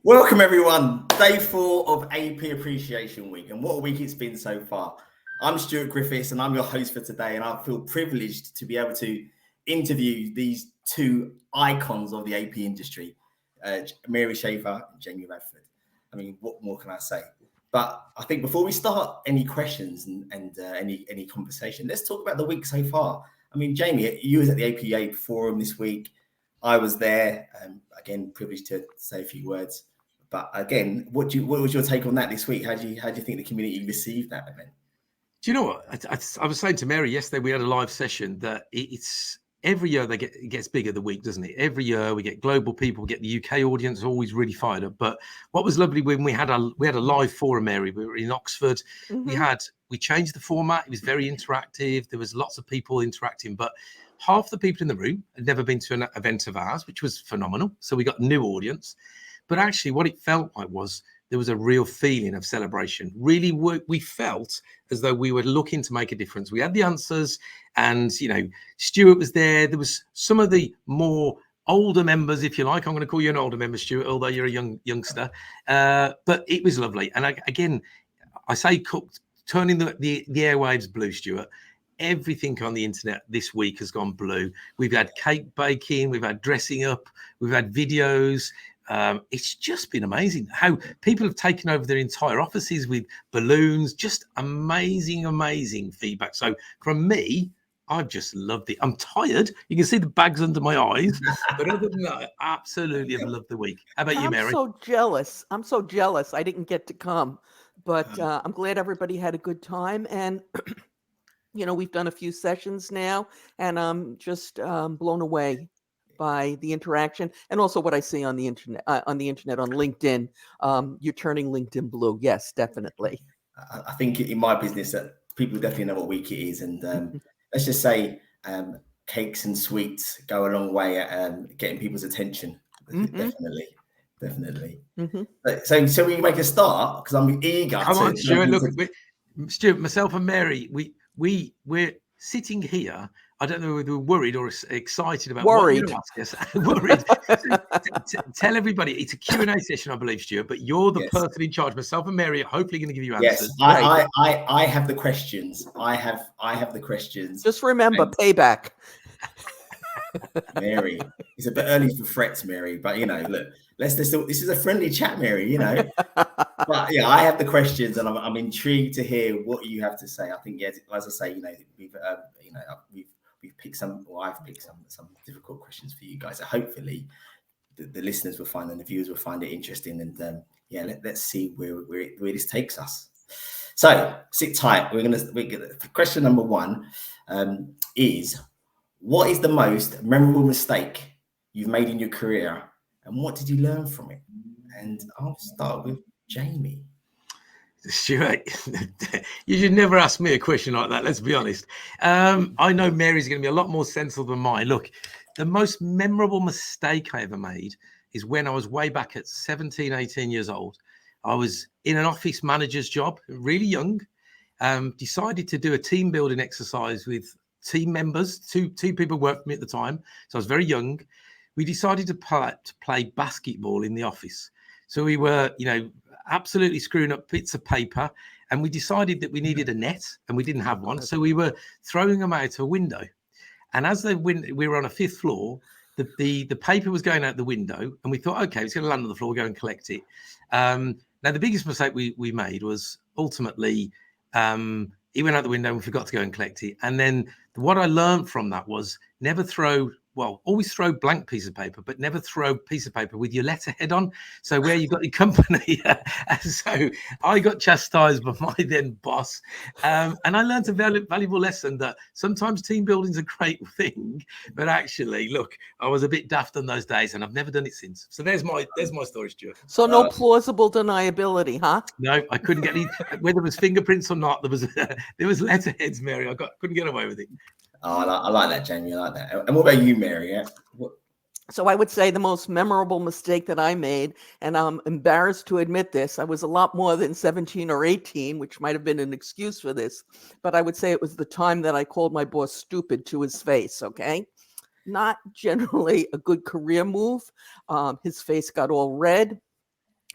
Welcome everyone, day 4 of AP Appreciation Week, and what a week it's been so far. I'm Stewart Griffiths and I'm your host for today, and I feel privileged to be able to interview these two icons of the AP industry, Mary Schaeffer and Jamie Radford. I mean, what more can I say? But I think before we start any questions and any conversation, let's talk about the week so far. I mean, Jamie, you was at the APA forum this week. I was there, again, privileged to say a few words. But again, what was your take on that this week? How do you think the community received that event? Do you know what? I was saying to Mary yesterday, we had a live session that it's every year it gets bigger the week, doesn't it? Every year we get global people, we get the UK audience always really fired up. But what was lovely when we had a live forum, Mary, we were in Oxford. Mm-hmm. We changed the format. It was very interactive. There was lots of people interacting, but half the people in the room had never been to an event of ours, which was phenomenal. So we got a new audience. But actually what it felt like was there was a real feeling of celebration. Really, we felt as though we were looking to make a difference. We had the answers, and, Stewart was there. There was some of the more older members, if you like. I'm going to call you an older member, Stewart, although you're a youngster. But it was lovely. And I say turning the airwaves blue, Stewart. Everything on the internet this week has gone blue. We've had cake baking, we've had dressing up, we've had videos. It's just been amazing how people have taken over their entire offices with balloons. Just amazing feedback. So from me, I've just loved it. I'm tired. You can see the bags under my eyes. But other than that, I absolutely have loved the week. How about you, Mary? I'm so jealous. I didn't get to come. But I'm glad everybody had a good time. And we've done a few sessions now, and I'm just blown away by the interaction and also what I see on the internet, on LinkedIn. You're turning LinkedIn blue. Yes, definitely. I think in my business that people definitely know what week it is. And let's just say cakes and sweets go a long way at getting people's attention. Mm-hmm. Definitely. Mm-hmm. So we make a start, because I'm eager. Come on, Stuart. Look, Stuart, myself and Mary, we're sitting here. I don't know whether we're worried or excited about worried. What you ask us. Worried. Tell everybody it's a Q&A session, I believe, Stuart. But you're the person in charge. Myself and Mary are hopefully going to give you answers. Yes, I have the questions. I have the questions. Just remember, payback. Mary, it's a bit early for threats, Mary. But look, this is a friendly chat, Mary. But yeah, I have the questions, and I'm intrigued to hear what you have to say. I think, as I say, we've picked some, or I've picked some difficult questions for you guys. So hopefully, the listeners will find, and the viewers will find it interesting. And let's see where this takes us. So sit tight. We're gonna question number 1 is, what is the most memorable mistake you've made in your career, and what did you learn from it? And I'll start with Jamie. Stuart, you should never ask me a question like that. Let's be honest. I know Mary's going to be a lot more sensible than mine. Look, the most memorable mistake I ever made is when I was way back at 17, 18 years old. I was in an office manager's job, really young, decided to do a team building exercise with team members. Two people worked for me at the time. So I was very young. We decided to play basketball in the office. So we were, absolutely screwing up bits of paper, and we decided that we needed a net, and we didn't have one. So we were throwing them out a window. And as we were on a 5th floor, the paper was going out the window, and we thought, okay, it's going to land on the floor, we'll go and collect it. Now, the biggest mistake we made was ultimately it went out the window and we forgot to go and collect it. And then what I learned from that was always throw blank piece of paper, but never throw piece of paper with your letterhead on. So where you got your company. And so I got chastised by my then boss. And I learned a valuable lesson that sometimes team building is a great thing, but actually, look, I was a bit daft on those days, and I've never done it since. So there's my story, Stuart. So no plausible deniability, huh? No, I couldn't get it. Whether it was fingerprints or not, there was letterheads, Mary. Couldn't get away with it. Oh, I like that, Jamie. I like that. And what about you, Mary? Yeah? So I would say the most memorable mistake that I made, and I'm embarrassed to admit this, I was a lot more than 17 or 18, which might have been an excuse for this, but I would say it was the time that I called my boss stupid to his face, okay? Not generally a good career move. His face got all red.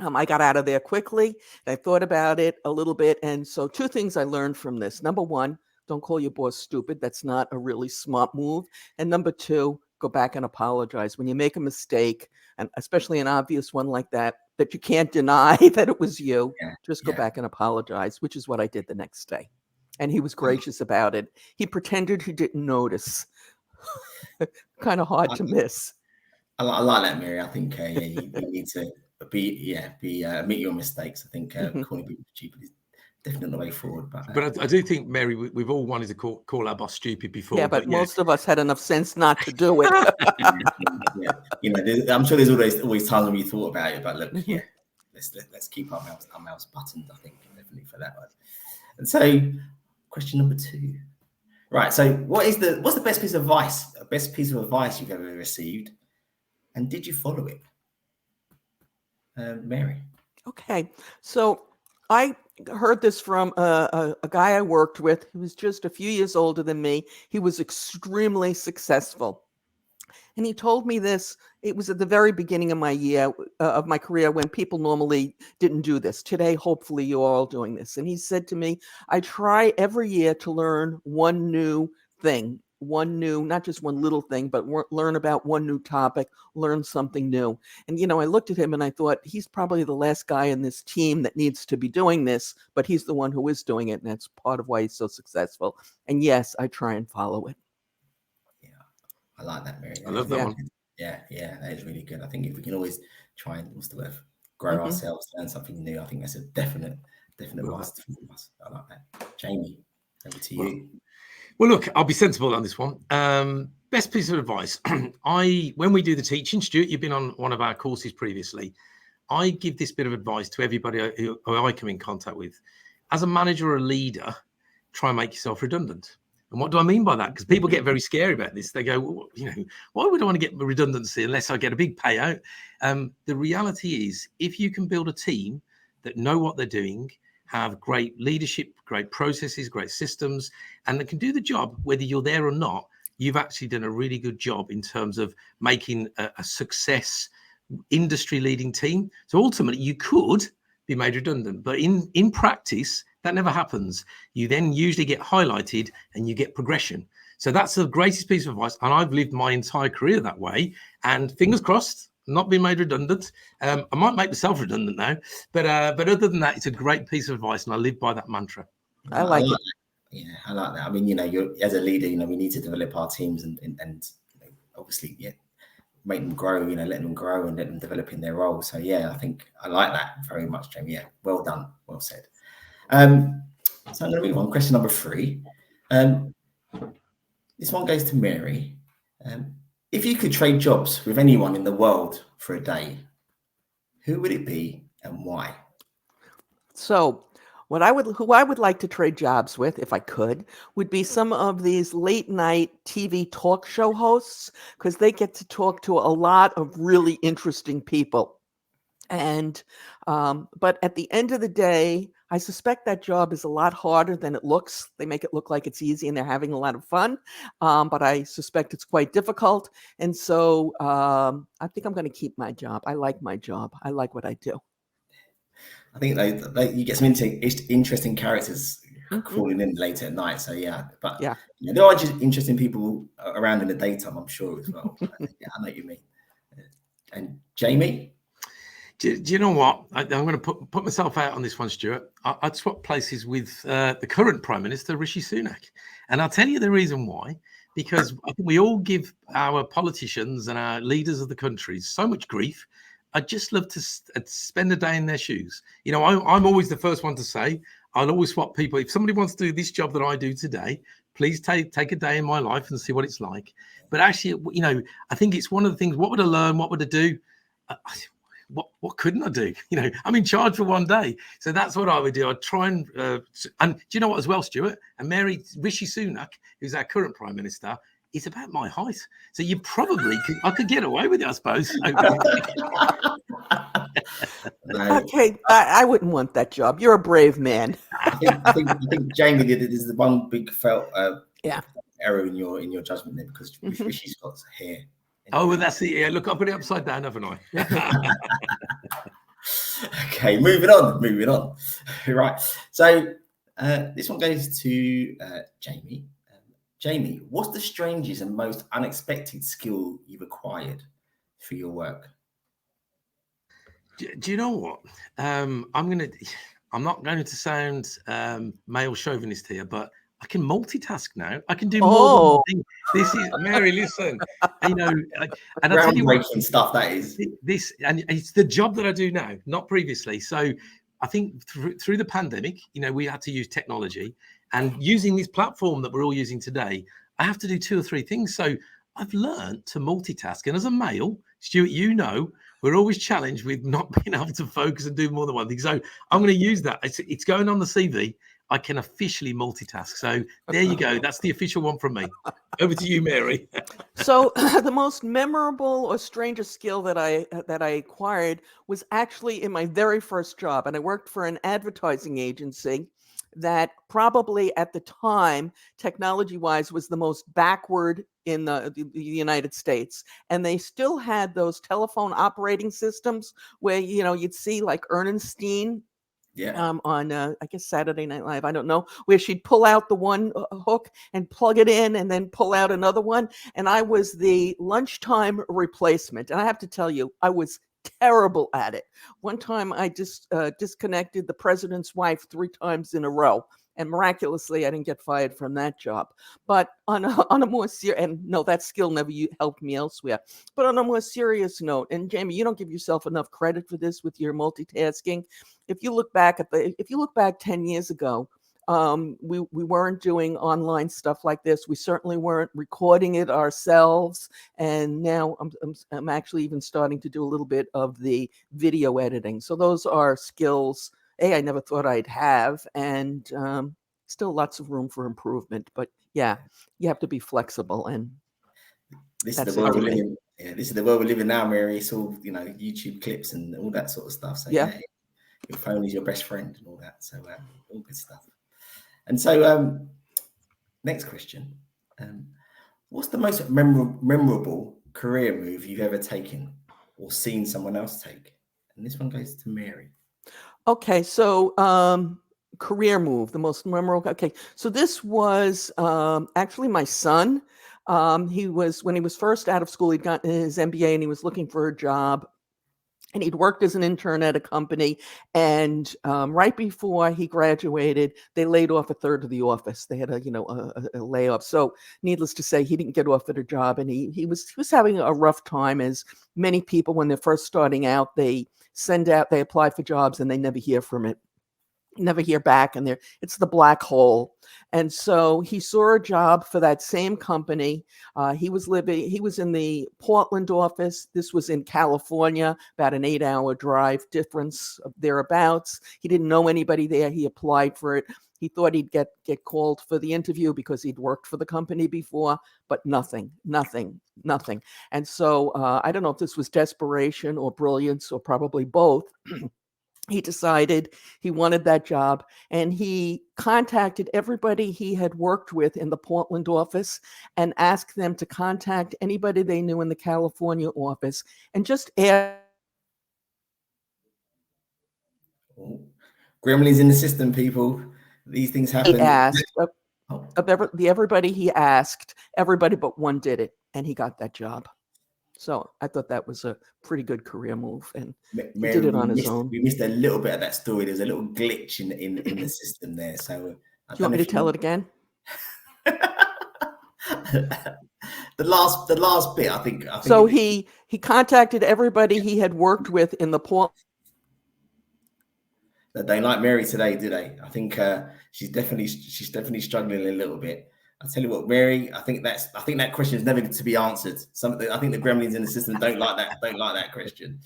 I got out of there quickly. I thought about it a little bit. And so 2 things I learned from this. Number 1, don't call your boss stupid. That's not a really smart move. And number 2, go back and apologize. When you make a mistake, and especially an obvious one like that you can't deny that it was you, just go back and apologize, which is what I did the next day. And he was gracious about it. He pretended he didn't notice. Kind of hard to miss. I like that, Mary. I think you need to admit your mistakes. I think calling people stupid is definitely the way forward. But I do think, Mary, we've all wanted to call our boss stupid before. Yeah, but most of us had enough sense not to do it. I'm sure there's always times when we thought about it, but look, let's keep our mouths buttoned. I think definitely for that one. And so, question number 2. Right. So, what's the best piece of advice you've ever received, and did you follow it, Mary? Okay, so I heard this from a guy I worked with. He was just a few years older than me. He was extremely successful. And he told me this. It was at the very beginning of my career, when people normally didn't do this. Today, hopefully, you're all doing this. And he said to me, I try every year to learn one new thing, not just one little thing, but learn about one new topic, learn something new. And, I looked at him and I thought, he's probably the last guy in this team that needs to be doing this, but he's the one who is doing it. And that's part of why he's so successful. And yes, I try and follow it. I like that, Mary. I love that one. Yeah, that is really good. I think if we can always try and grow ourselves, learn something new, I think that's a definite must from us. I like that. Jamie, over to you. Well, look, I'll be sensible on this one. Best piece of advice. When we do the teaching, Stuart, you've been on one of our courses previously. I give this bit of advice to everybody who I come in contact with. As a manager or a leader, try and make yourself redundant. And what do I mean by that? Because people get very scary about this. They go, well, why would I want to get redundancy unless I get a big payout? The reality is, if you can build a team that know what they're doing, have great leadership, great processes, great systems, and that can do the job, whether you're there or not, you've actually done a really good job in terms of making a success industry-leading team. So ultimately, you could be made redundant, but in practice, that never happens. You then usually get highlighted and you get progression. So that's the greatest piece of advice. And I've lived my entire career that way. And fingers crossed, not being made redundant. I might make myself redundant now, but other than that, it's a great piece of advice, and I live by that mantra. I like it. Yeah, I like that. I mean, you're as a leader, we need to develop our teams and obviously, make them grow. Let them grow and let them develop in their role. So I think I like that very much, Jamie. Yeah, well done, well said. So I'm going to move on. Question number 3. This one goes to Mary. If you could trade jobs with anyone in the world for a day, who would it be and why? So who I would like to trade jobs with, if I could, would be some of these late night TV talk show hosts, because they get to talk to a lot of really interesting people. And but at the end of the day, I suspect that job is a lot harder than it looks. They make it look like it's easy and they're having a lot of fun, but I suspect it's quite difficult. And so I think I'm going to keep my job. I like my job. I like what I do. I think you get some interesting characters calling in late at night. So but there are just interesting people around in the daytime, I'm sure, as well. I know what you mean. And Jamie? Do you know what? I'm going to put myself out on this one, Stuart. I'd swap places with the current Prime Minister, Rishi Sunak. And I'll tell you the reason why. Because I think we all give our politicians and our leaders of the country so much grief. I'd just love to spend a day in their shoes. I'm always the first one to say, I'll always swap people. If somebody wants to do this job that I do today, please take a day in my life and see what it's like. But actually, I think it's one of the things, what would I learn? What would I do? What couldn't I do? I'm in charge for one day. So that's what I would do. I'd try and do you know what as well, Stuart? And Mary, Rishi Sunak, who's our current Prime Minister, is about my height. So you probably I could get away with it, I suppose. Okay, I wouldn't want that job. You're a brave man. I think Jamie did it. This is the one big felt error in your judgment there, because Rishi's got hair. Oh, well, that's it. Yeah, look, I put it upside down, haven't I? Okay, moving on. Right. So this one goes to Jamie. Jamie, what's the strangest and most unexpected skill you've acquired for your work? Do you know what? I'm not going to sound male chauvinist here, but I can multitask now. I can do more than one Oh, thing. This is Mary. Listen, you know, and I tell you what, Groundbreaking stuff that is. this and it's the job that I do now, not previously. So I think through the pandemic, you know, we had to use technology, and using this platform that we're all using today, I have to do 2 or 3 things. So I've learned to multitask, and as a male, Stuart, you know, we're always challenged with not being able to focus and do more than one thing. So I'm going to use that. It's going on the CV. I can officially multitask. So there you go. That's the official one from me. Over to you, Mary. so the most memorable or strangest skill that I acquired was actually in my very first job, and I worked for an advertising agency that probably at the time, technology-wise, was the most backward in the United States. And they still had those telephone operating systems where, you know, you'd see like Ernestine Yeah. on I guess Saturday Night Live, I don't know, where she'd pull out the one hook and plug it in and then pull out another one. And I was the lunchtime replacement. And I have to tell you, I was terrible at it. One time I just disconnected the president's wife 3 times in a row. And miraculously, I didn't get fired from that job. But on a more serious, and no, that skill never helped me elsewhere. But on a more serious note, and Jamie, you don't give yourself enough credit for this with your multitasking. If you look back 10 years ago, we weren't doing online stuff like this. We certainly weren't recording it ourselves. And now I'm actually even starting to do a little bit of the video editing. So those are skills I never thought I'd have, and still lots of room for improvement. But yeah, you have to be flexible, and This is the that's it world for we live me. in. Yeah, this is the world we live in now, Mary. It's all, you know, YouTube clips and all that sort of stuff. So Yeah. yeah, your phone is your best friend and all that. So all good stuff. And so next question. What's the most memorable career move you've ever taken or seen someone else take? And this one goes to Mary. Okay, so career move, the most memorable. Okay, so this was actually my son. When he was first out of school, he'd gotten his MBA and he was looking for a job. And he'd worked as an intern at a company. And right before he graduated, they laid off a third of the office. They had a layoff. So needless to say, he didn't get offered a job, and he was having a rough time, as many people when they're first starting out, they apply for jobs and they never hear from it. Never hear back, and it's the black hole. And so he saw a job for that same company. He was in the Portland office. This was in California, about an 8-hour drive difference thereabouts. He didn't know anybody there. He applied for it. He thought he'd get called for the interview because he'd worked for the company before, but nothing. And so I don't know if this was desperation or brilliance or probably both. He decided he wanted that job, and he contacted everybody he had worked with in the Portland office and asked them to contact anybody they knew in the California office and just ask. Oh, gremlins in the system, people. These things He happen. asked Oh, everybody he asked, everybody but one did it, and he got that job. So I thought that was a pretty good career move, and he did Mary, it on his own. we missed a little bit of that story. There's a little glitch in the system there. So I Do you want me to tell it again? the last bit, I think. So he contacted everybody he had worked with in the Portland. They don't like Mary today, do they? I think she's definitely struggling a little bit. I tell you what, Mary, I think that question is never to be answered. I think the gremlins in the system don't like that question.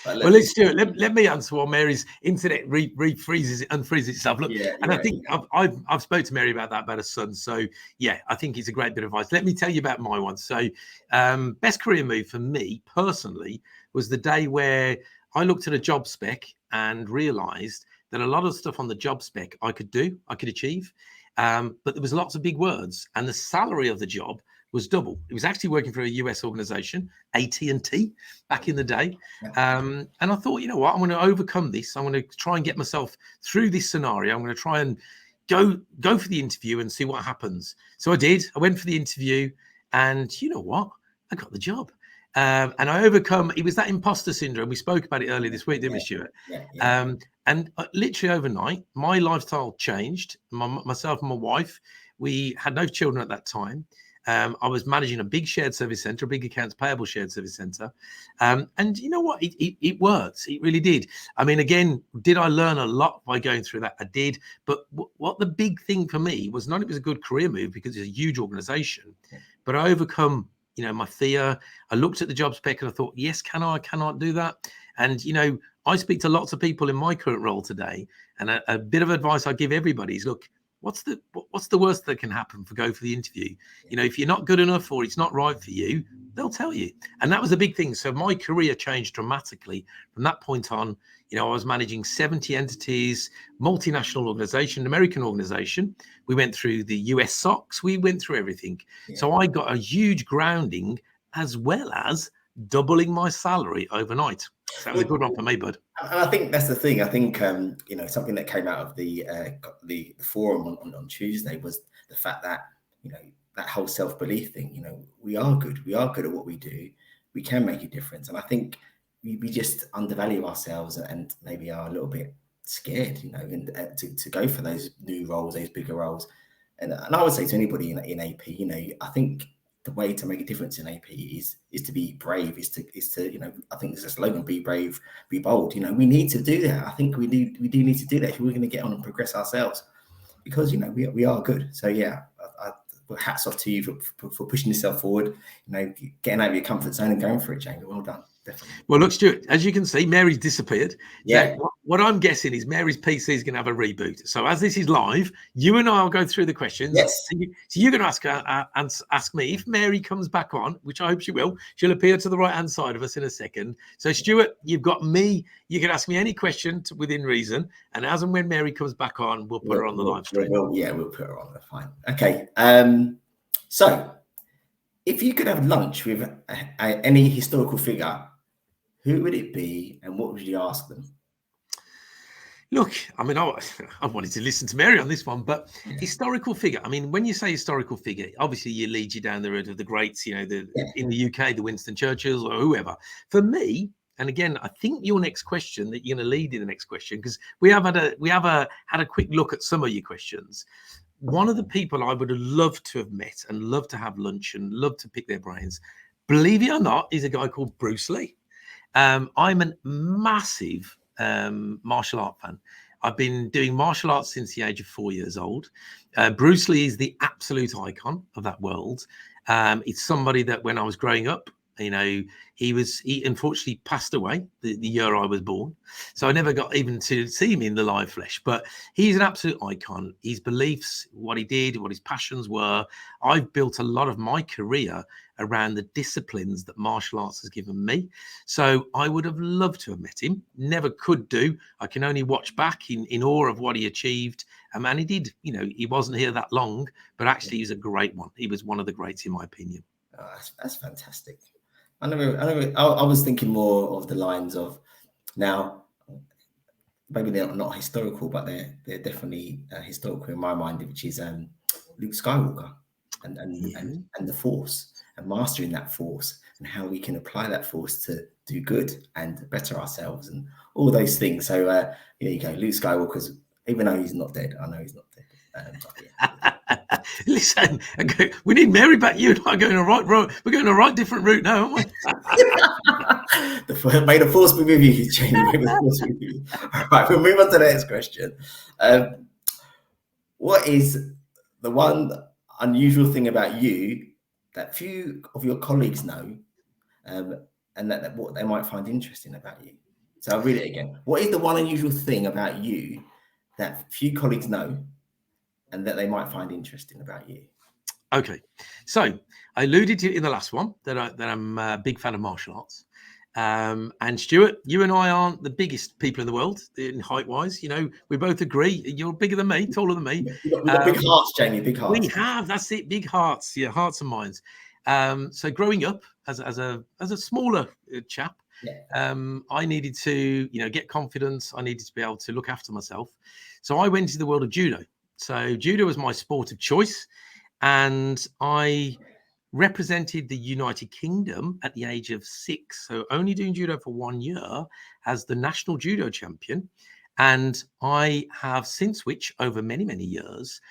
But Well, let's do it. Let me answer while Mary's internet unfreezes itself. Look, yeah, and I think I've spoke to Mary about her son. So yeah, I think it's a great bit of advice. Let me tell you about my one. So best career move for me personally was the day where I looked at a job spec and realised that a lot of stuff on the job spec I could achieve. But there was lots of big words, and the salary of the job was double. It was actually working for a US organization, AT&T, back in the day. And I thought, you know what, I'm going to overcome this. I'm going to try and get myself through this scenario. I'm going to try and go for the interview and see what happens. So I did. I went for the interview, and you know what? I got the job. And I overcome, it was that imposter syndrome. We spoke about it earlier this week, didn't we, Stuart? And literally overnight, my lifestyle changed. Myself and my wife, we had no children at that time. I was managing a big shared service center, a big accounts payable shared service center. And you know what? It works. It really did. I mean, again, did I learn a lot by going through that? I did. But what the big thing for me was not it was a good career move because it's a huge organization, but I overcome, you know, my fear. I looked at the job spec and I thought, yes, I cannot do that. And, you know, I speak to lots of people in my current role today. And a bit of advice I give everybody is, look, what's the worst that can happen for go for the interview? You know, if you're not good enough or it's not right for you, they'll tell you. And that was a big thing. So my career changed dramatically from that point on. You know, I was managing 70 entities, multinational organization, American organization. We went through the US SOX. We went through everything. So I got a huge grounding as well as doubling my salary overnight. So that was a good one for me, bud. And I think that's the thing. I think, you know, something that came out of the forum on Tuesday was the fact that, you know, that whole self-belief thing, you know, we are good at what we do. We can make a difference. And I think we just undervalue ourselves and maybe are a little bit scared, you know, and to go for those new roles, those bigger roles. And I would say to anybody in AP, you know, I think the way to make a difference in AP is to be brave, is to, you know, I think there's a slogan, be brave, be bold. You know, we need to do that. I think we do need to do that if we're going to get on and progress ourselves, because, you know, we are good. So yeah, hats off to you for pushing yourself forward, you know, getting out of your comfort zone and going for it, Jamie. Well done. Definitely. Well, look, Stuart, as you can see, Mary's disappeared. Yeah. So what I'm guessing is Mary's PC is going to have a reboot. So as this is live, you and I will go through the questions. Yes. So you're going to ask me if Mary comes back on, which I hope she will. She'll appear to the right-hand side of us in a second. So, Stuart, you've got me. You can ask me any question within reason. And as and when Mary comes back on, we'll put her on the live stream. We'll put her on. Fine. Okay. So if you could have lunch with any historical figure, who would it be and what would you ask them? Look, I mean, I wanted to listen to Mary on this one, but historical figure. I mean, when you say historical figure, obviously you lead you down the road of the greats, you know, in the UK, the Winston Churchills or whoever. For me, and again, I think your next question that you're going to lead in the next question, because we have had a quick look at some of your questions. One of the people I would have loved to have met and loved to have lunch and loved to pick their brains, believe it or not, is a guy called Bruce Lee. I'm a massive martial art fan. I've been doing martial arts since the age of 4 years old. Bruce Lee is the absolute icon of that world. It's somebody that when I was growing up, you know, he unfortunately passed away the year I was born. So I never got even to see him in the live flesh, but he's an absolute icon. His beliefs, what he did, what his passions were. I've built a lot of my career around the disciplines that martial arts has given me. So I would have loved to have met him. Never could do. I can only watch back in awe of what he achieved. And he did, you know, he wasn't here that long, but actually he's a great one. He was one of the greats in my opinion. Oh, that's fantastic. I was thinking more of the lines of, now, maybe they're not historical, but they're definitely historical in my mind, which is Luke Skywalker and the Force, and mastering that Force and how we can apply that Force to do good and better ourselves and all those things. So there you go, Luke Skywalker's, even though he's not dead, I know he's not dead. Listen, okay, we need Mary back. You and I are going the right road. We're going the right different route now, aren't we? May the Force be with you, Jamie. May the Force be with you. All right, we'll move on to the next question. What is the one unusual thing about you that few of your colleagues know, and that what they might find interesting about you? So I'll read it again. What is the one unusual thing about you that few colleagues know and that they might find interesting about you? Okay, so I alluded to in the last one that I'm a big fan of martial arts. And Stuart, you and I aren't the biggest people in the world in height-wise. You know, we both agree. You're bigger than me, taller than me. We've got big hearts, Jamie, big hearts. We have, that's it, big hearts, yeah, hearts and minds. So growing up as a smaller chap, I needed to, get confidence. I needed to be able to look after myself. So I went into the world of judo. So judo was my sport of choice, and I represented the United Kingdom at the age of 6. So only doing judo for 1 year as the national judo champion. And I have since which, over many, many years,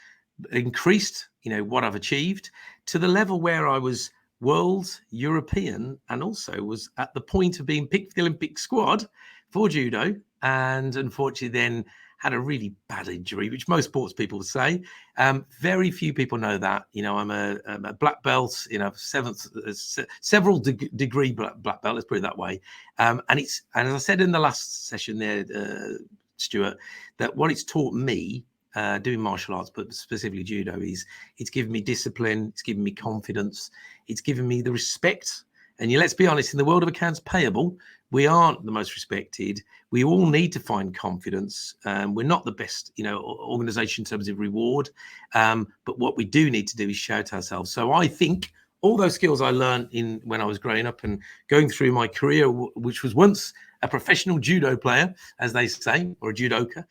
increased, what I've achieved to the level where I was world, European, and also was at the point of being picked for the Olympic squad for judo. And unfortunately then had a really bad injury, which most sports people say. Very few people know that. I'm a black belt, several degree black belt, let's put it that way. And as I said in the last session there, Stuart, that what it's taught me, doing martial arts, but specifically judo, is it's given me discipline, it's given me confidence, it's given me the respect. And let's be honest, in the world of accounts payable, we aren't the most respected. We all need to find confidence. We're not the best, organization in terms of reward. But what we do need to do is shout ourselves. So I think all those skills I learned when I was growing up and going through my career, which was once a professional judo player, as they say, or a judoka,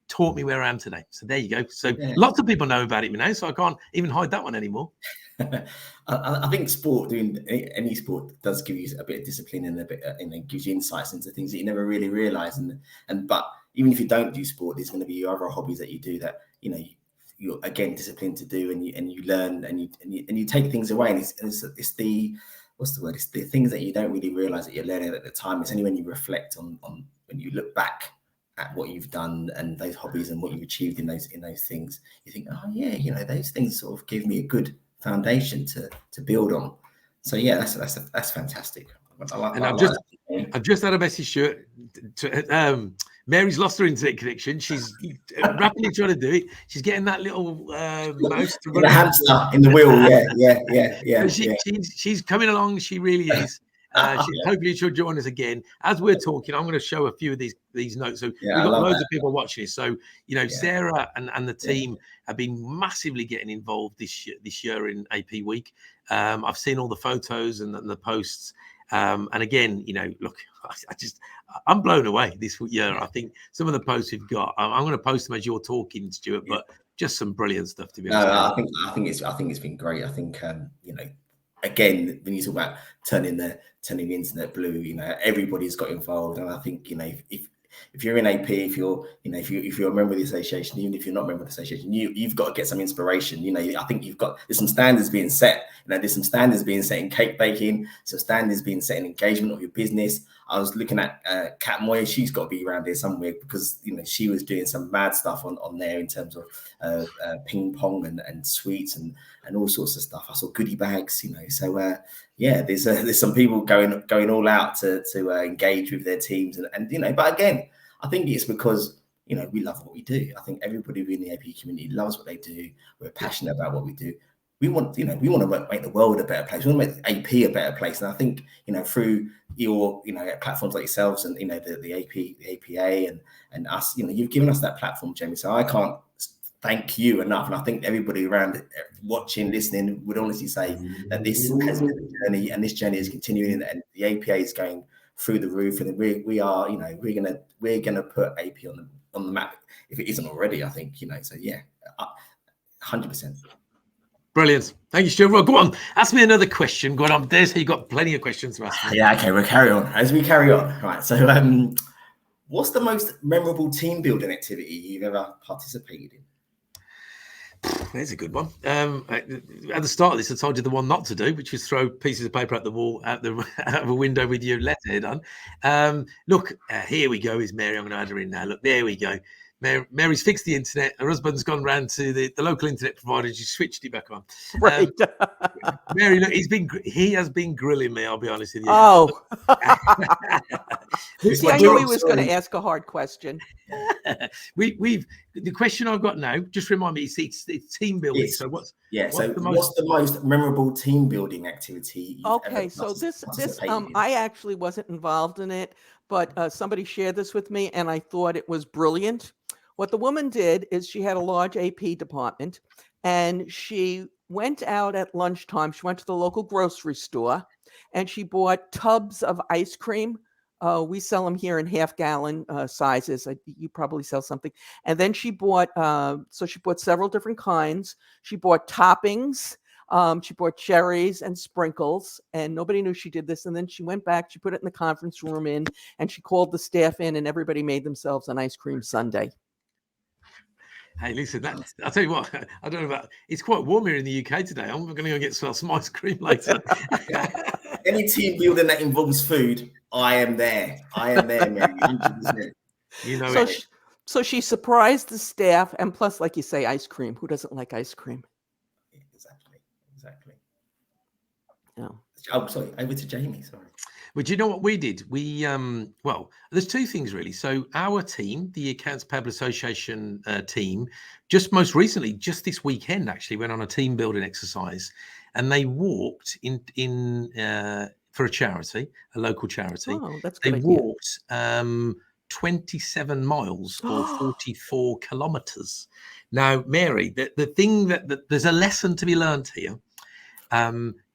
taught me where I am today. So there you go. So lots of people know about it now, so I can't even hide that one anymore. I think doing any sport does give you a bit of discipline and a bit, gives you insights into things that you never really realize. But even if you don't do sport, there's going to be your other hobbies that you do that you're again disciplined to do, and you learn and you take things away. And it's the what's the word? It's the things that you don't really realize that you're learning at the time. It's only when you reflect on when you look back at what you've done and those hobbies and what you've achieved in those things, you think, oh yeah, those things sort of give me a good foundation to build on. So yeah, that's fantastic. I've just had a message to Mary's lost her internet connection. She's rapidly trying to do it. She's getting that little mouse to run the hamster in the wheel. Yeah. She's coming along. She really is. Hopefully she'll join us again. As we're talking, I'm going to show a few of these notes. So we've got loads of people watching this. So, Sarah and the team have been massively getting involved this year in AP Week. I've seen all the photos and the posts. And again, look, I'm blown away this year. I think some of the posts we've got, I'm going to post them as you're talking, Stuart, but just some brilliant stuff to be honest. I think it's been great. I think, again, when you talk about turning the internet blue, everybody's got involved. And I think, if you're in AP, if you're a member of the association, even if you're not a member of the association, you've got to get some inspiration. I think there's some standards being set. There's some standards being set in cake baking, some standards being set in engagement of your business. I was looking at Kat Moyer. She's got to be around here somewhere because she was doing some mad stuff on there in terms of ping pong and sweets and all sorts of stuff. I saw goodie bags, So there's some people going all out to engage with their teams and but again, I think it's because we love what we do. I think everybody in the AP community loves what they do. We're passionate about what we do. We want to make the world a better place. We want to make AP a better place. And I think through your platforms like yourselves and the AP, the APA and us, you've given us that platform, Jamie. So I can't thank you enough. And I think everybody around watching, listening would honestly say that this has been a journey, and this journey is continuing, and the APA is going through the roof. And we are, we're gonna put AP on the map if it isn't already. I think So yeah, 100%. Brilliant. Thank you, Stuart. Well, go on. Ask me another question. Go on. There's you've got plenty of questions to ask me. Yeah. Okay. We'll carry on as we carry on. Right. So, what's the most memorable team building activity you've ever participated in? There's a good one. At the start of this, I told you the one not to do, which was throw pieces of paper at the wall, out of a window with your letterhead on. Look, here we go. Is Mary? I'm going to add her in now. Look, there we go. Mary's fixed the internet. Her husband's gone round to the local internet provider. She switched it back on. Right. Mary, look, he has been grilling me. I'll be honest with you. Oh, I knew he was going to ask a hard question. We've the question I've got now, just remind me, it's team building. So what's what's the most memorable team building activity you've ever So this participated in? I actually wasn't involved in it, but somebody shared this with me, and I thought it was brilliant. What the woman did is she had a large AP department, and she went out at lunchtime. She went to the local grocery store, and she bought tubs of ice cream. We sell them here in half-gallon sizes. You probably sell something. And then she bought, she bought several different kinds. She bought toppings. She bought cherries and sprinkles, and nobody knew she did this. And then she went back, she put it in the conference room and she called the staff in, and everybody made themselves an ice cream sundae. Hey, listen, I'll tell you what, I don't know about, it's quite warm here in the UK today. I'm going to go get some ice cream later. Any team building that involves food, I am there. Mary. 100%. You know so she surprised the staff, and plus, like you say, ice cream. Who doesn't like ice cream? Exactly. No. Oh, sorry. Over to Jamie. Sorry. Well, do you know what we did? We there's two things really. So our team, the Accounts Payable Association team, just most recently, just this weekend, actually went on a team building exercise, and they walked in for a charity, a local charity. Oh, that's good. They idea. Walked 27 miles or 44 kilometers. Now, Mary, the thing that there's a lesson to be learned here.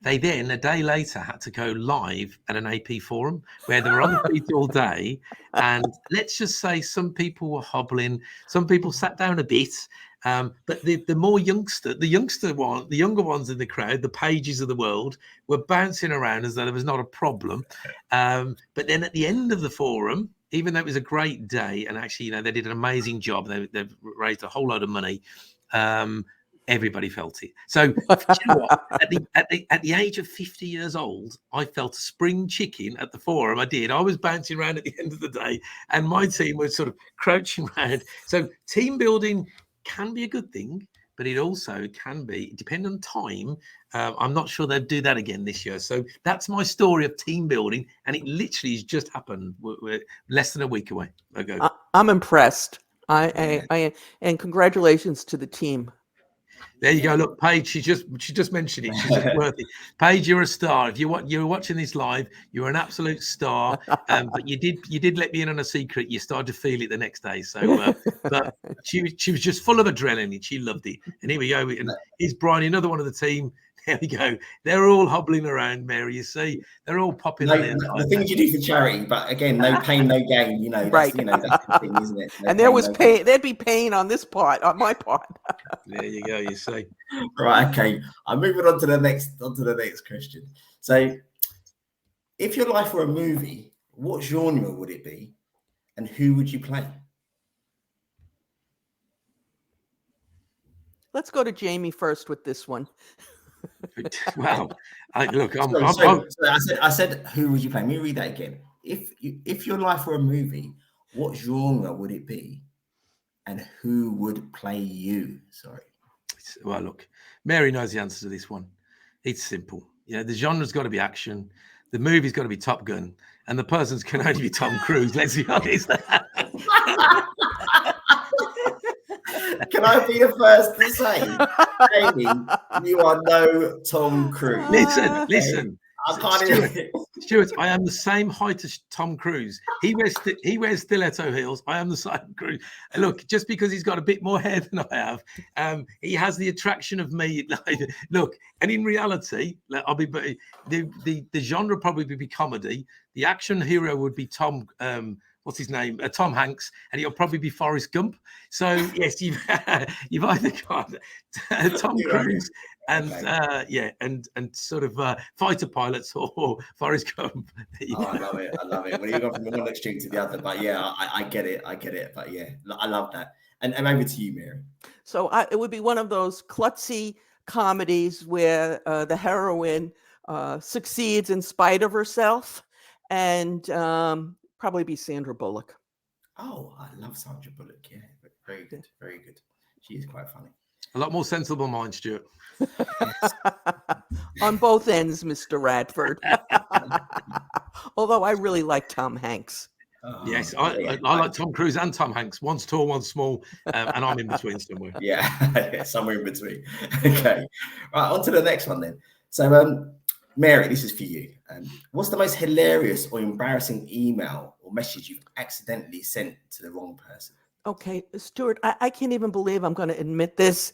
They then, a day later, had to go live at an AP forum where they were on the feet all day. And let's just say some people were hobbling, some people sat down a bit. But the younger ones in the crowd, the Pages of the world, were bouncing around as though there was not a problem. But then at the end of the forum, even though it was a great day, and actually, they did an amazing job. They've raised a whole load of money. Everybody felt it. So you know what? At the age of 50 years old, I felt a spring chicken at the forum. I did. I was bouncing around at the end of the day, and my team was sort of crouching around. So team building can be a good thing, but it also can be, depending on time. I'm not sure they'll do that again this year. So that's my story of team building, and it literally has just happened. We're less than a week away ago. I'm impressed. I and congratulations to the team. There you go. Look, Paige, she just mentioned it. She's just worthy. Paige, you're a star. If you were watching this live, you're an absolute star. But you did let me in on a secret. You started to feel it the next day. So, but she was just full of adrenaline. She loved it. And here we go. And here's Brian, another one of the team. There we go. They're all hobbling around, Mary. You see, they're all popping. The things you do for charity, but again, no pain, no gain. Right? That's the thing, isn't it? And there was pain. There'd be pain on this part, on my part. There you go. You see. Right. Okay. I'm moving on to the next question. So, if your life were a movie, what genre would it be, and who would you play? Let's go to Jamie first with this one. Well, I said, who would you play? Let me read that again. If your life were a movie, what genre would it be, and who would play you? Sorry. Well, look, Mary knows the answer to this one. It's simple. The genre's got to be action. The movie's got to be Top Gun, and the person's can only be Tom Cruise. Let's be honest. Can I be the first to say, Jamie, you are no Tom Cruise? Listen. I can't Stewart, I am the same height as Tom Cruise. He wears stiletto heels. I am the same Cruise. And look, just because he's got a bit more hair than I have, he has the attraction of me. Look, and in reality, I'll be the genre probably would be comedy. The action hero would be Tom. What's his name? Tom Hanks, and he'll probably be Forrest Gump. So yes, you've either got Tom Cruise and and sort of fighter pilots or Forrest Gump. I love it. When you go from one extreme to the other, but yeah, I get it. But yeah, I love that. And over to you, Mary. So it would be one of those klutzy comedies where the heroine succeeds in spite of herself, and probably be Sandra Bullock. Oh, I love Sandra Bullock. Yeah, very good. She is quite funny. A lot more sensible mind, Stuart. On both ends, Mr. Radford. Although I really like Tom Hanks. Oh, Yes, I like Tom Cruise and Tom Hanks. One's tall, one's small, and I'm in between somewhere. Yeah, somewhere in between. Okay, right, on to the next one then. So, Mary, this is for you. What's the most hilarious or embarrassing email or message you've accidentally sent to the wrong person? Okay, Stewart, I can't even believe I'm going to admit this.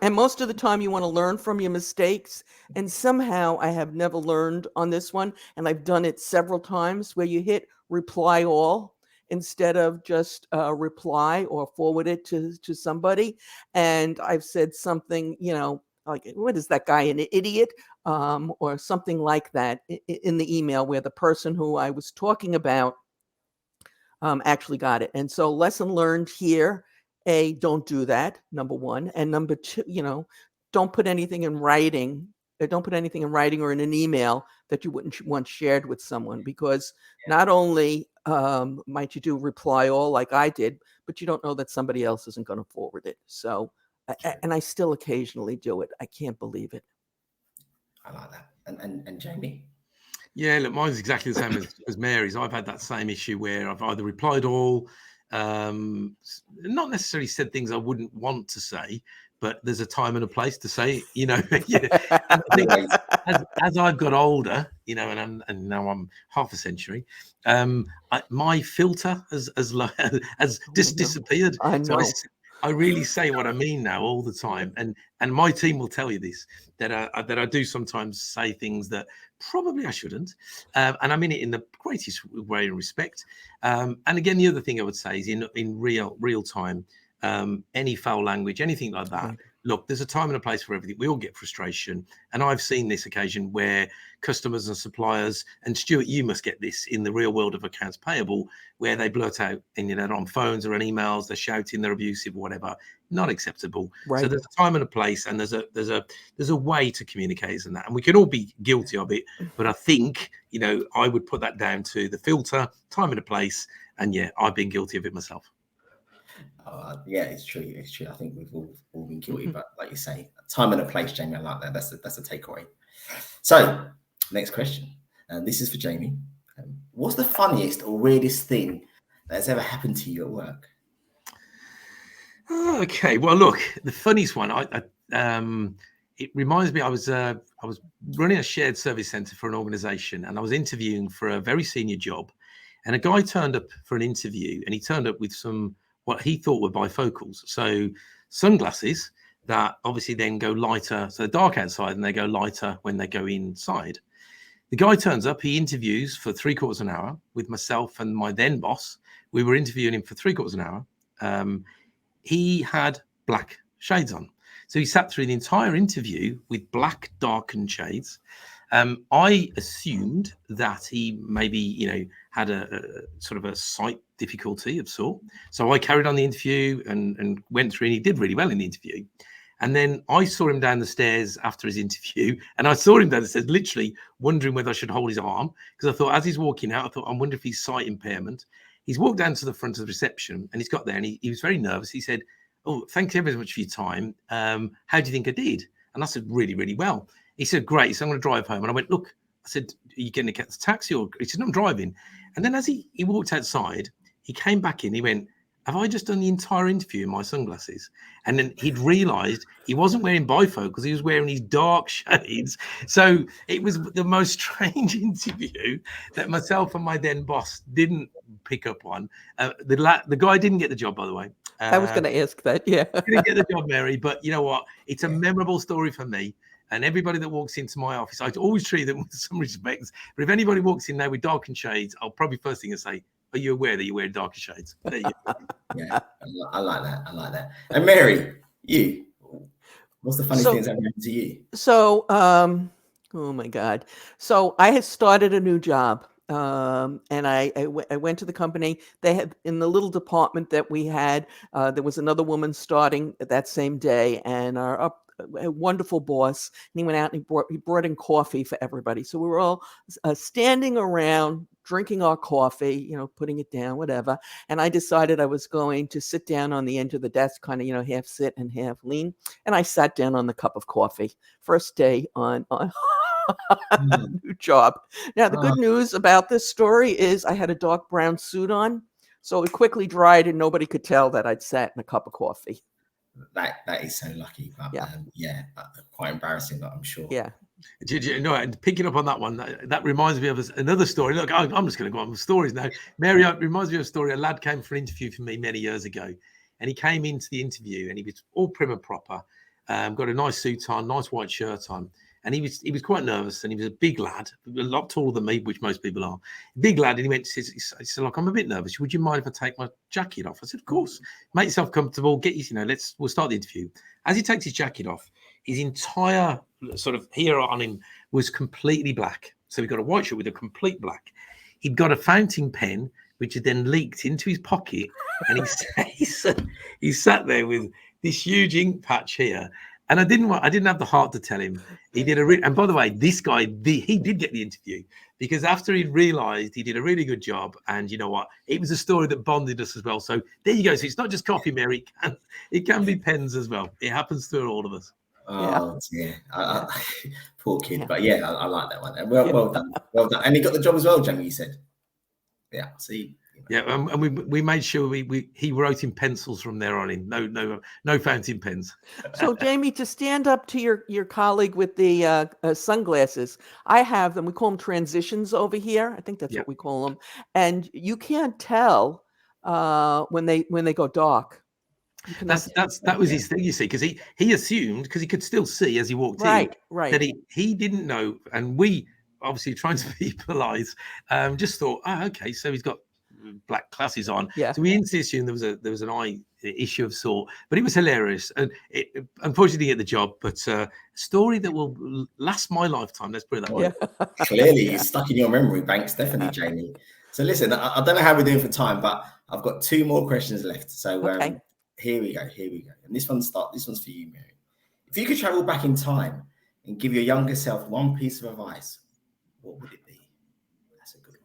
And most of the time you want to learn from your mistakes. And somehow I have never learned on this one. And I've done it several times where you hit reply all instead of just reply or forward it to somebody. And I've said something, like, what is that guy, an idiot? Or something like that in the email where the person who I was talking about actually got it. And so lesson learned here, don't do that, number one. And number two, don't put anything in writing. Don't put anything in writing or in an email that you wouldn't want shared with someone, because not only might you do reply all like I did, but you don't know that somebody else isn't going to forward it. So, and I still occasionally do it. I can't believe it. I like that. And Jamie? Yeah, look, mine's exactly the same as Mary's. I've had that same issue where I've either replied all, not necessarily said things I wouldn't want to say, but there's a time and a place to say, yeah. And I think as I've got older, and now I'm half a century, my filter has just disappeared. I know. So I really say what I mean now all the time, and my team will tell you this, that I do sometimes say things that probably I shouldn't, and I mean it in the greatest way of respect. And again, the other thing I would say is in real time, any foul language, anything like that. Right. Look, there's a time and a place for everything. We all get frustration, and I've seen this occasion where customers and suppliers, and Stewart, you must get this in the real world of accounts payable, where they blurt out, and they're on phones or on emails, they're shouting, they're abusive, whatever. Not acceptable. Right. So there's a time and a place, and there's a way to communicate in that, and we can all be guilty of it. But I think I would put that down to the filter, time and a place, and yeah, I've been guilty of it myself. Yeah, it's true. It's true. I think we've all been guilty, but like you say, time and a place, Jamie. I like that. That's a takeaway. So, next question, and this is for Jamie. What's the funniest or weirdest thing that has ever happened to you at work? Okay, well, look, the funniest one. It reminds me. I was running a shared service center for an organization, and I was interviewing for a very senior job, and a guy turned up for an interview, and he turned up with some what he thought were bifocals. So sunglasses that obviously then go lighter. So dark outside and they go lighter when they go inside. The guy turns up, he interviews for 3/4 an hour with myself and my then boss. We were interviewing him for 3/4 an hour. He had black shades on. So he sat through the entire interview with black darkened shades. I assumed that he maybe, had a sort of a sight difficulty of sort. So I carried on the interview and went through, and he did really well in the interview. And then I saw him down the stairs after his interview, and I saw him down the stairs, literally wondering whether I should hold his arm, because I thought as he's walking out, I wonder if he's sight impairment. He's walked down to the front of the reception, and he's got there, and he was very nervous. He said, "Oh, thank you very much for your time. How do you think I did?" And I said, "Really, really well." He said, "Great. So I'm going to drive home." And I went, "Look," I said, "Are you getting a taxi?" Or he said, "No, I'm driving." And then as he walked outside, he came back in. He went, "Have I just done the entire interview in my sunglasses?" And then he'd realised he wasn't wearing bifocals; he was wearing his dark shades. So it was the most strange interview that myself and my then boss didn't pick up on. The guy didn't get the job, by the way. I was going to ask that. Yeah, didn't get the job, Mary. But you know what? It's a memorable story for me. And everybody that walks into my office, I always treat them with some respect. But if anybody walks in there with darkened shades, I'll probably first thing I say, "Are you aware that you're wearing darker shades?" There you go. Yeah, I like that. I like that. And Mary, what's the funniest thing that's ever happened to you? So, oh my God. So I had started a new job. And I went to the company. They had, in the little department that we had, there was another woman starting that same day, and a wonderful boss. And he went out and he brought in coffee for everybody. So we were all standing around drinking our coffee, putting it down, whatever. And I decided I was going to sit down on the edge of the desk, kind of, half sit and half lean. And I sat down on the cup of coffee. First day on new job. Now, the good news about this story is I had a dark brown suit on, so it quickly dried and nobody could tell that I'd sat in a cup of coffee. That is so lucky, but quite embarrassing, I'm sure. Yeah. You know, and picking up on that one, that reminds me of another story. Look, I'm just going to go on with stories now. Mary, it reminds me of a story. A lad came for an interview for me many years ago, and he came into the interview and he was all prim and proper, got a nice suit on, nice white shirt on, and he was quite nervous, and he was a big lad, a lot taller than me, which most people are. Big lad, and he said, "Look, I'm a bit nervous. Would you mind if I take my jacket off?" I said, "Of course. Make yourself comfortable. Get you, we'll start the interview." As he takes his jacket off, his entire sort of hair on him was completely black. So he got a white shirt with a complete black. He'd got a fountain pen, which had then leaked into his pocket, and he sat there with this huge ink patch here. And I didn't have the heart to tell him. He did and by the way, this guy, he did get the interview, because after he'd realised he did a really good job, and you know what, it was a story that bonded us as well. So there you go. So it's not just coffee, Mary. It can be pens as well. It happens to all of us. Oh yeah. Poor kid, but I like that one. Well done, well done. And he got the job as well, Jamie. You said, yeah. See. Yeah, and we made sure he wrote in pencils from there on in. No fountain pens. So, Jamie, to stand up to your colleague with the sunglasses, I have them. We call them transitions over here. I think that's what we call them. And you can't tell when they go dark. That was his thing, you see, because he assumed, because he could still see as he walked in, that he didn't know, and we obviously trying to be polite, just thought, okay, so he's got black glasses on. Yeah. So we instantly assumed there was an eye issue of sort, but it was hilarious, and it unfortunately didn't get the job, but a story that will last my lifetime. Let's put it that way. Clearly, it's stuck in your memory banks, definitely, Jamie. So listen, I don't know how we're doing for time, but I've got 2 more questions left. So here we go. And this one's for you, Mary. If you could travel back in time and give your younger self one piece of advice, what would it be? That's a good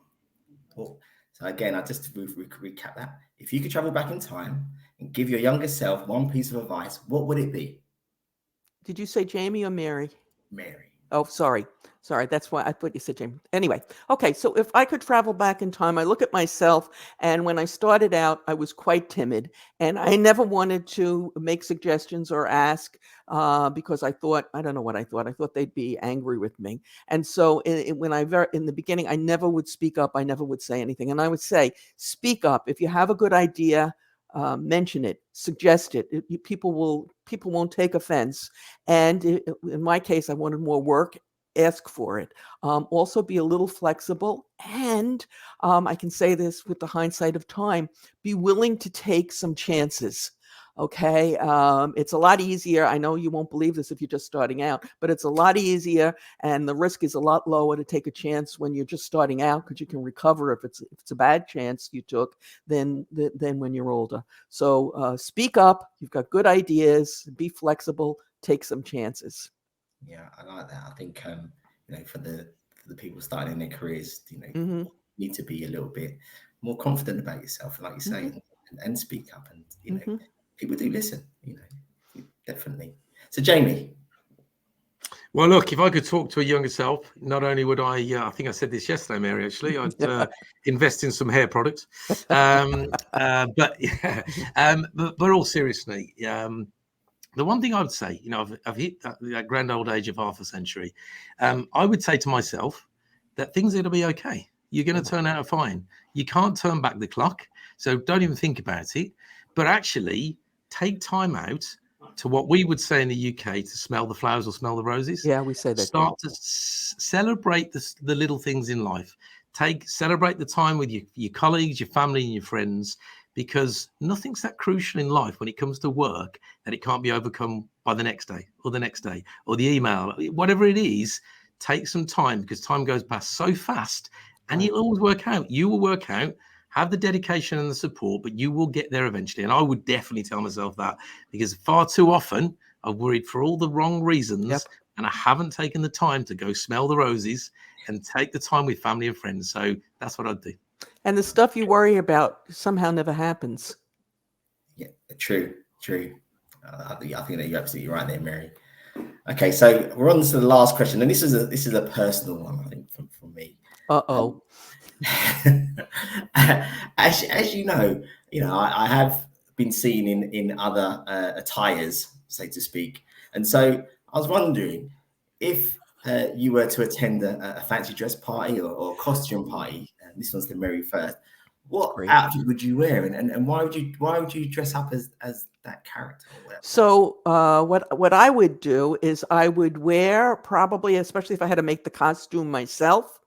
one. So again, I just recap that. If you could travel back in time and give your younger self one piece of advice, what would it be? Did you say Jamie or Mary? Mary. Oh, sorry. That's why I thought you said Jamie. Anyway, okay. So if I could travel back in time, I look at myself, and when I started out, I was quite timid, and I never wanted to make suggestions or ask because I don't know what I thought. I thought they'd be angry with me. And so in the beginning, I never would speak up. I never would say anything. And I would say, speak up. If you have a good idea, mention it, suggest it. People won't take offense. And in my case, I wanted more work. Ask for it. Also be a little flexible. And I can say this with the hindsight of time, be willing to take some chances. Okay. It's a lot easier. I know you won't believe this if you're just starting out, but it's a lot easier, and the risk is a lot lower to take a chance when you're just starting out, because you can recover if it's a bad chance you took than when you're older. So speak up. You've got good ideas. Be flexible. Take some chances. Yeah, I like that. I think for the people starting in their careers, need to be a little bit more confident about yourself, like you say, and speak up, and people do listen, definitely. So, Jamie. Well, look, if I could talk to a younger self, not only would I think I said this yesterday, Mary, actually, I'd invest in some hair products. But all seriously, the one thing I would say, I've hit that grand old age of half a century. I would say to myself that things are going to be okay. You're going to turn out fine. You can't turn back the clock, so don't even think about it. But actually, take time out to what we would say in the UK to smell the flowers or smell the roses. Yeah, we say that. Start to celebrate the little things in life. Celebrate the time with your colleagues, your family, and your friends, because nothing's that crucial in life when it comes to work that it can't be overcome by the next day or the next day or the email, whatever it is. Take some time, because time goes past so fast, and it'll always work out. You will work out. Have the dedication and the support, but you will get there eventually. And I would definitely tell myself that, because far too often I've worried for all the wrong reasons, and I haven't taken the time to go smell the roses and take the time with family and friends. So that's what I'd do. And the stuff you worry about somehow never happens. Yeah, true. I think that you're absolutely right there, Mary. Okay, so we're on to the last question, and this is a personal one, I think, from me. Uh-oh. As you know, I have been seen in other attires, so to speak, and so I was wondering if you were to attend a fancy dress party or costume party. And this one's to Mary first. What Great. outfit would you wear, and why would you dress up as that character or whatever? So what I would do is I would wear, probably, especially if I had to make the costume myself,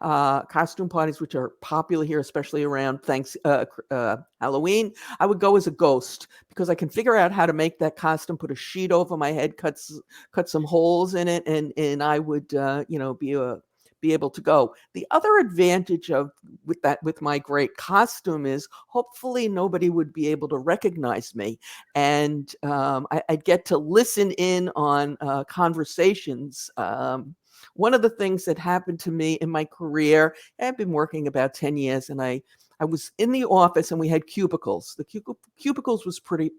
costume parties, which are popular here, especially around Halloween, I would go as a ghost because I can figure out how to make that costume, put a sheet over my head, cut some holes in it, and I would be able to go. The other advantage with my great costume is hopefully nobody would be able to recognize me, and I'd get to listen in on conversations. One of the things that happened to me in my career, I've been working about 10 years, and I was in the office and we had cubicles. The cubicles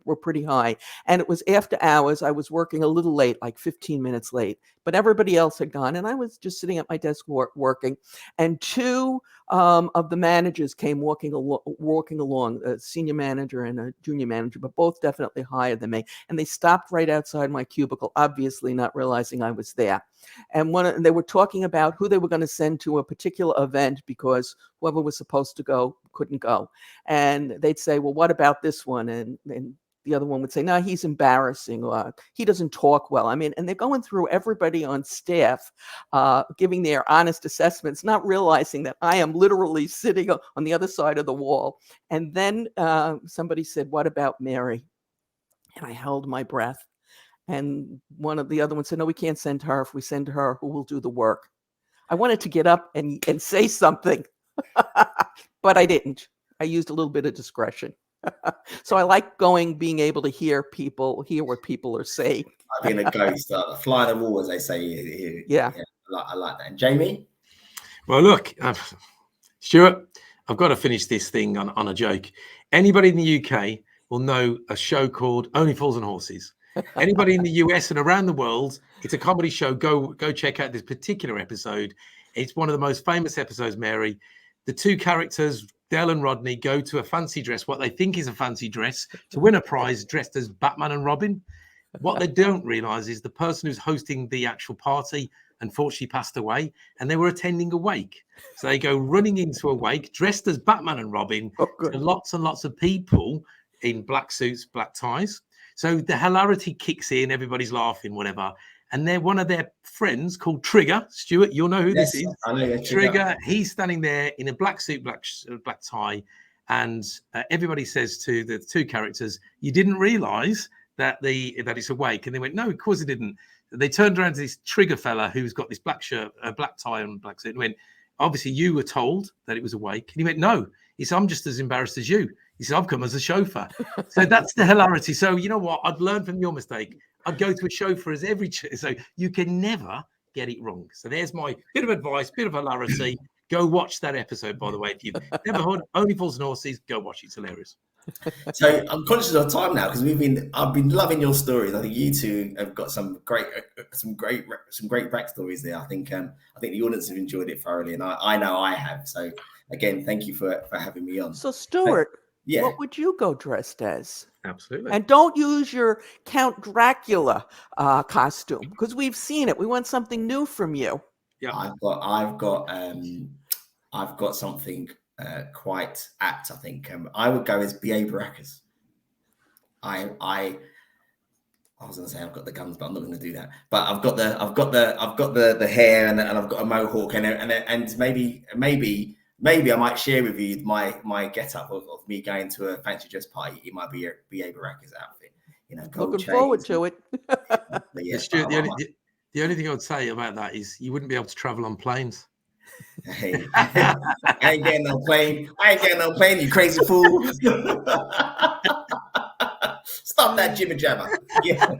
were pretty high, and it was after hours. I was working a little late, like 15 minutes late, but everybody else had gone, and I was just sitting at my desk working. And two of the managers came walking along, a senior manager and a junior manager, but both definitely higher than me. And they stopped right outside my cubicle, obviously not realizing I was there. And they were talking about who they were going to send to a particular event because whoever was supposed to go couldn't go. And they'd say, well, what about this one? And the other one would say, no, he's embarrassing, or he doesn't talk well. I mean, and they're going through everybody on staff, giving their honest assessments, not realizing that I am literally sitting on the other side of the wall. And then somebody said, what about Mary? And I held my breath. And one of the other ones said, no, we can't send her. If we send her, who will do the work? I wanted to get up and say something, but I didn't. I used a little bit of discretion. So I like being able to hear what people are saying. Being a ghost, fly on the wall, as they say here. Yeah. I like that. And Jamie? Well, look, Stuart, I've got to finish this thing on a joke. Anybody in the UK will know a show called Only Fools and Horses. Anybody in the US and around the world, it's a comedy show. Go check out this particular episode. It's one of the most famous episodes, Mary. The two characters, Del and Rodney, go to a fancy dress, what they think is a fancy dress, to win a prize dressed as Batman and Robin. What they don't realize is the person who's hosting the actual party unfortunately passed away, and they were attending a wake. So they go running into a wake dressed as Batman and Robin to lots and lots of people in black suits, black ties. So the hilarity kicks in, everybody's laughing, whatever. And they're one of their friends called Trigger. Stuart, you'll know who this is. I know Trigger. He's standing there in a black suit, black tie. And everybody says to the two characters, you didn't realize that it's a wake. And they went, no, of course it didn't. They turned around to this Trigger fella who's got this black shirt, black tie and black suit, and went, obviously you were told that it was a wake. And he went, no. He said, I'm just as embarrassed as you. He said, I've come as a chauffeur. So that's the hilarity. So you know what? I've learned from your mistake. I'd go to a chauffeur as so you can never get it wrong. So there's my bit of advice, bit of hilarity. Go watch that episode, by the way. If you've never heard Only Fools and Horses, go watch it. It's hilarious. So I'm conscious of time now because I've been loving your stories. I think you two have got some great backstories there. I think the audience have enjoyed it thoroughly, and I know I have. So again, thank you for having me on. So Stewart, yeah, what would you go dressed as? Absolutely. And don't use your Count Dracula costume because we've seen it. We want something new from you. Yeah, I've got something quite apt. I think I would go as B.A. Baracus. I was going to say I've got the guns, but I'm not going to do that. But I've got the hair and I've got a mohawk and maybe I might share with you my get up of me going to a fancy dress party. It might be a B.A. Baracus outfit. Looking forward to it. Yeah, Stuart, the only thing I would say about that is you wouldn't be able to travel on planes. Hey, I ain't getting no plane. You crazy fool. Stop that jibber jabber. Yeah.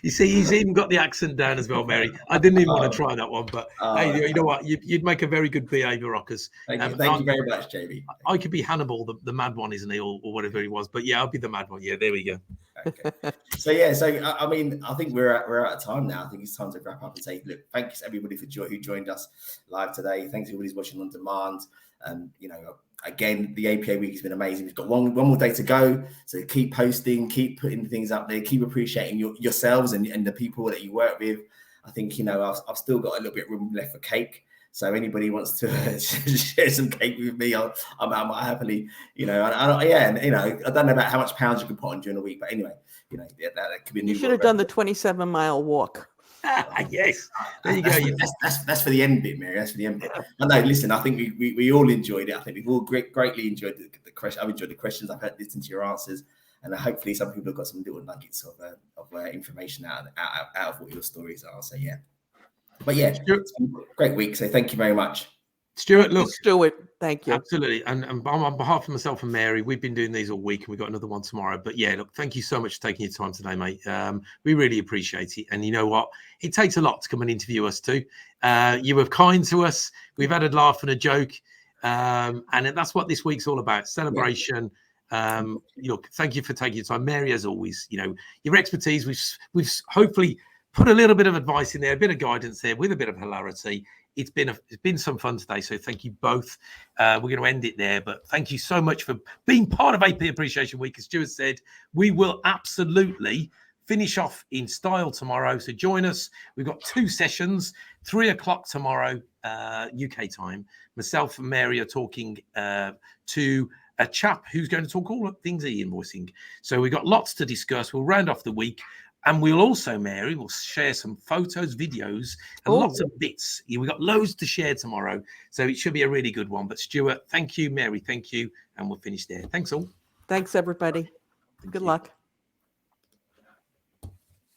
You see, he's even got the accent down as well, Mary. I didn't even want to try that one, but hey, you know what? You'd make a very good behaviour rockers. Thank you very much, Jamie. I could be Hannibal, the mad one, isn't he, or whatever he was? But yeah, I'll be the mad one. Yeah, there we go. Okay. So I mean, I think we're out of time now. I think it's time to wrap up and say, look, thanks everybody who joined us live today. Thanks everybody who's watching on demand. You know, again, the APA week has been amazing. We've got one more day to go, so keep posting, keep putting things up there, keep appreciating yourselves and the people that you work with. I think, you know, I've still got a little bit of room left for cake. So anybody wants to share some cake with me, I'm happily, you know. And you know, I don't know about how much pounds you can put on during a week, but anyway, you know, that could be. You should have done the 27-mile walk. Yes, there you go. That's for the end bit, Mary. That's for the end bit. I know. Listen, I think we all enjoyed it. I think we've all greatly enjoyed the question. I've enjoyed the questions. I've listened to your answers, and hopefully some people have got some little nuggets of information out of what your stories are. So yeah. But yeah, great week. So thank you very much. Stuart, look. Stuart, thank you. Absolutely. And on behalf of myself and Mary, we've been doing these all week and we've got another one tomorrow. But yeah, look, thank you so much for taking your time today, mate. We really appreciate it. And you know what? It takes a lot to come and interview us too. You were kind to us. We've had a laugh and a joke. And that's what this week's all about. Celebration. Look, thank you for taking your time. Mary, as always, you know, your expertise, we've hopefully put a little bit of advice in there, a bit of guidance there with a bit of hilarity. It's been some fun today, so thank you both. We're going to end it there, but thank you so much for being part of AP Appreciation Week. As Stuart said, we will absolutely finish off in style tomorrow, so join us. We've got 2 sessions, 3 o'clock tomorrow, UK time. Myself and Mary are talking to a chap who's going to talk all things e-invoicing. So we've got lots to discuss. We'll round off the week. And we'll also, Mary, will share some photos, videos, and lots of bits. We've got loads to share tomorrow. So it should be a really good one. But Stuart, thank you. Mary, thank you. And we'll finish there. Thanks all. Thanks, everybody. Good luck.